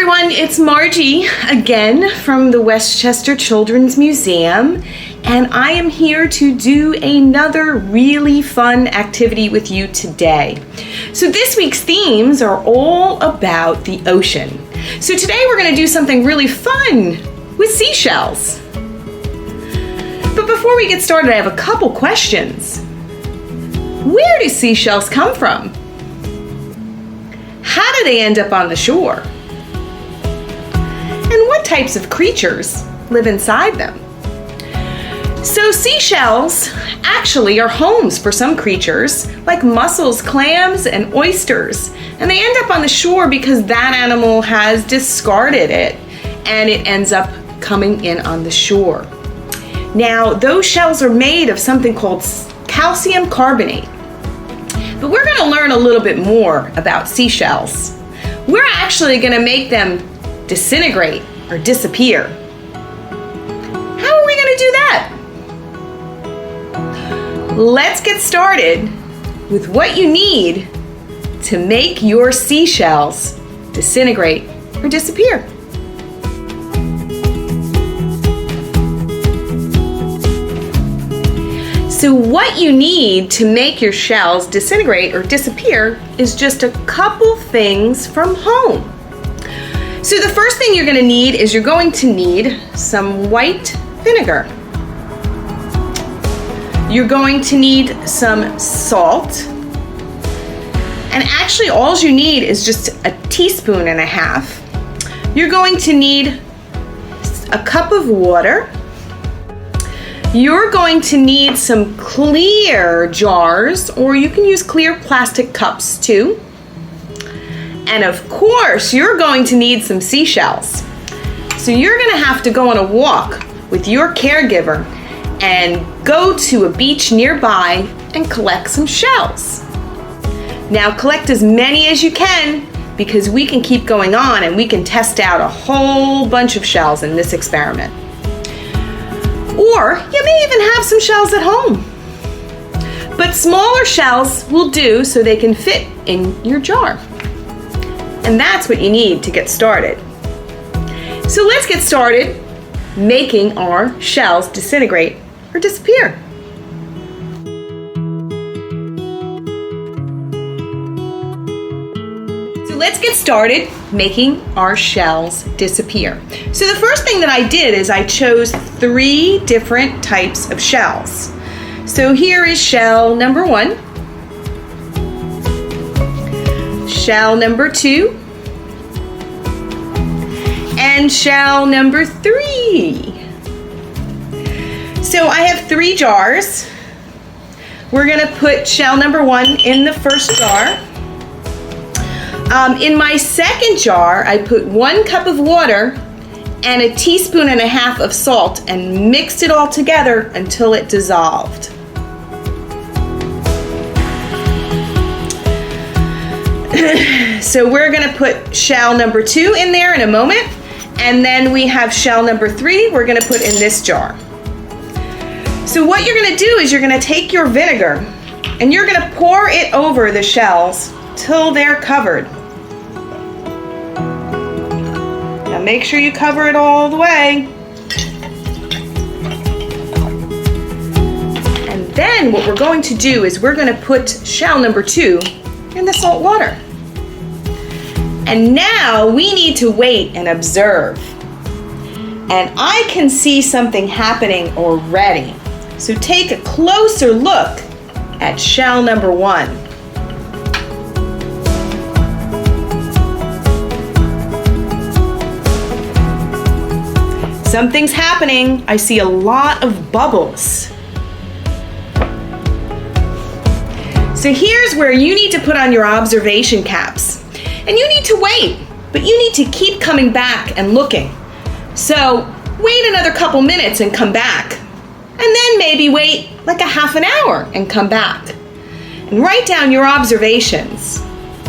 everyone, it's Margie again from the Westchester Children's Museum, and I am here to do another really fun activity with you today. So this week's themes are all about the ocean. So today we're going to do something really fun with seashells. But before we get started, I have a couple questions. Where do seashells come from? How do they end up on the shore? And what types of creatures live inside them? So seashells actually are homes for some creatures like mussels, clams, and oysters. And they end up on the shore because that animal has discarded it and it ends up coming in on the shore. Now, those shells are made of something called calcium carbonate. But we're going to learn a little bit more about seashells. We're actually going to make them disintegrate or disappear. How are we going to do that? Let's get started with what you need to make your seashells disintegrate or disappear. So what you need to make your shells disintegrate or disappear is just a couple things from home. So the first thing you're going to need is you're going to need some white vinegar. You're going to need some salt. And actually all you need is just a teaspoon and a half. You're going to need a cup of water. You're going to need some clear jars, or you can use clear plastic cups too. And of course, you're going to need some seashells. So you're going to have to go on a walk with your caregiver and go to a beach nearby and collect some shells. Now collect as many as you can because we can keep going on and we can test out a whole bunch of shells in this experiment. Or you may even have some shells at home. But smaller shells will do so they can fit in your jar. And that's what you need to get started. So let's get started making our shells disintegrate or disappear. So let's get started making our shells disappear. So the first thing that I did is I chose 3 different types of shells. So here is shell number 1, shell number 2, and shell number 3. So I have 3 jars. We're going to put shell number 1 in the first jar. In my second jar, I put 1 cup of water and a teaspoon and a half of salt and mixed it all together until it dissolved. So we're going to put shell number 2 in there in a moment, and then we have shell number 3 we're going to put in this jar. So what you're going to do is you're going to take your vinegar and you're going to pour it over the shells till they're covered. Now make sure you cover it all the way. And then what we're going to do is we're going to put shell number 2 in the salt water. And now we need to wait and observe. And I can see something happening already. So take a closer look at shell number 1. Something's happening. I see a lot of bubbles. So here's where you need to put on your observation caps. And you need to wait, but you need to keep coming back and looking. So wait another couple minutes and come back. And then maybe wait like a half an hour and come back. And write down your observations.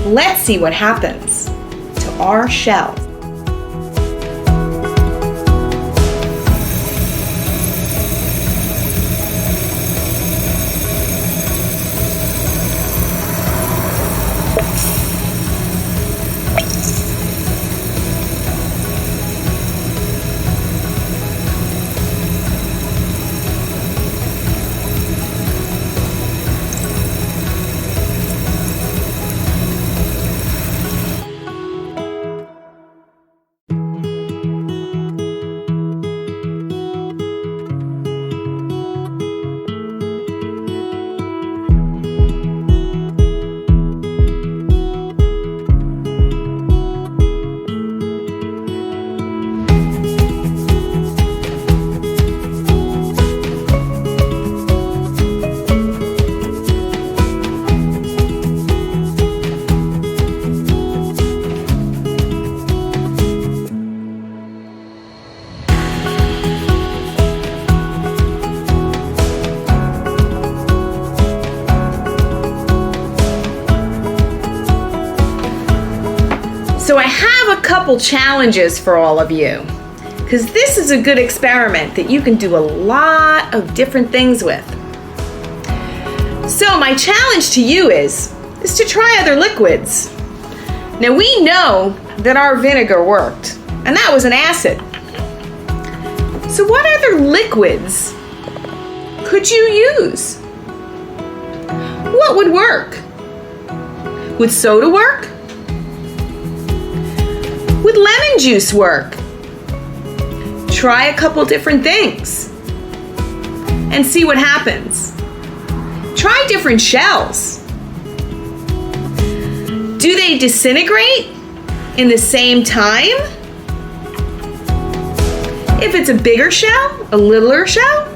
Let's see what happens to our shell. So I have a couple challenges for all of you, because this is a good experiment that you can do a lot of different things with. So my challenge to you is to try other liquids. Now we know that our vinegar worked, and that was an acid. So what other liquids could you use? What would work? Would soda work? Would lemon juice work? Try a couple different things and see what happens. Try different shells. Do they disintegrate in the same time? If it's a bigger shell, a littler shell,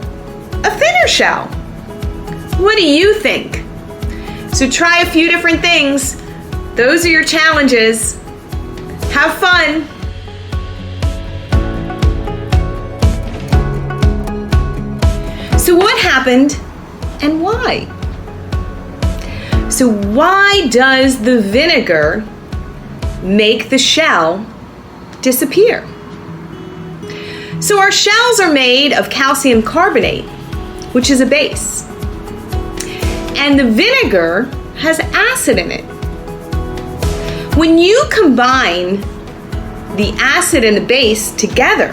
a thinner shell? What do you think? So try a few different things. Those are your challenges. Have fun. So what happened and why? So why does the vinegar make the shell disappear? So our shells are made of calcium carbonate, which is a base. And the vinegar has acid in it. When you combine the acid and the base together,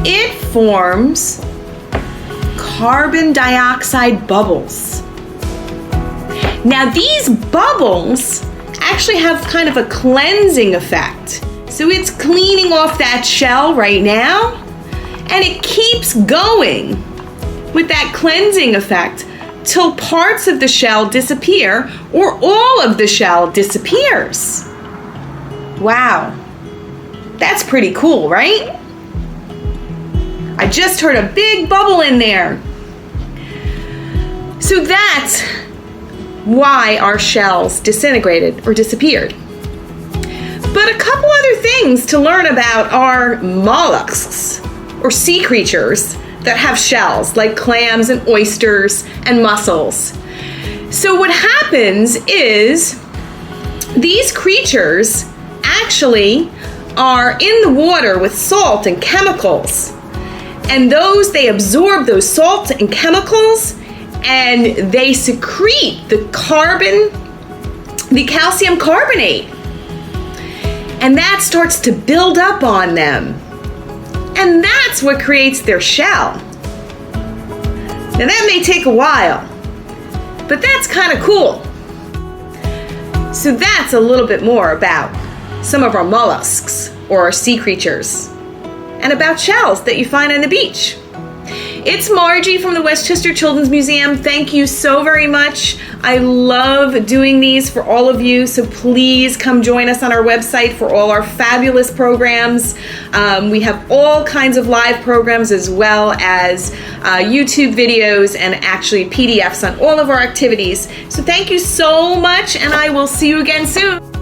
it forms carbon dioxide bubbles. Now these bubbles actually have kind of a cleansing effect. So it's cleaning off that shell right now, and it keeps going with that cleansing effect till parts of the shell disappear or all of the shell disappears. Wow, that's pretty cool, right? I just heard a big bubble in there. So that's why our shells disintegrated or disappeared. But a couple other things to learn about are mollusks, or sea creatures that have shells, like clams and oysters and mussels. So what happens is these creatures actually are in the water with salt and chemicals. And they absorb those salts and chemicals, and they secrete the calcium carbonate. And that starts to build up on them. And that's what creates their shell. Now that may take a while, but that's kind of cool. So that's a little bit more about some of our mollusks, or our sea creatures, and about shells that you find on the beach. It's Margie from the Westchester Children's Museum. Thank you so very much. I love doing these for all of you, so please come join us on our website for all our fabulous programs. We have all kinds of live programs, as well as YouTube videos and actually PDFs on all of our activities. So thank you so much, and I will see you again soon.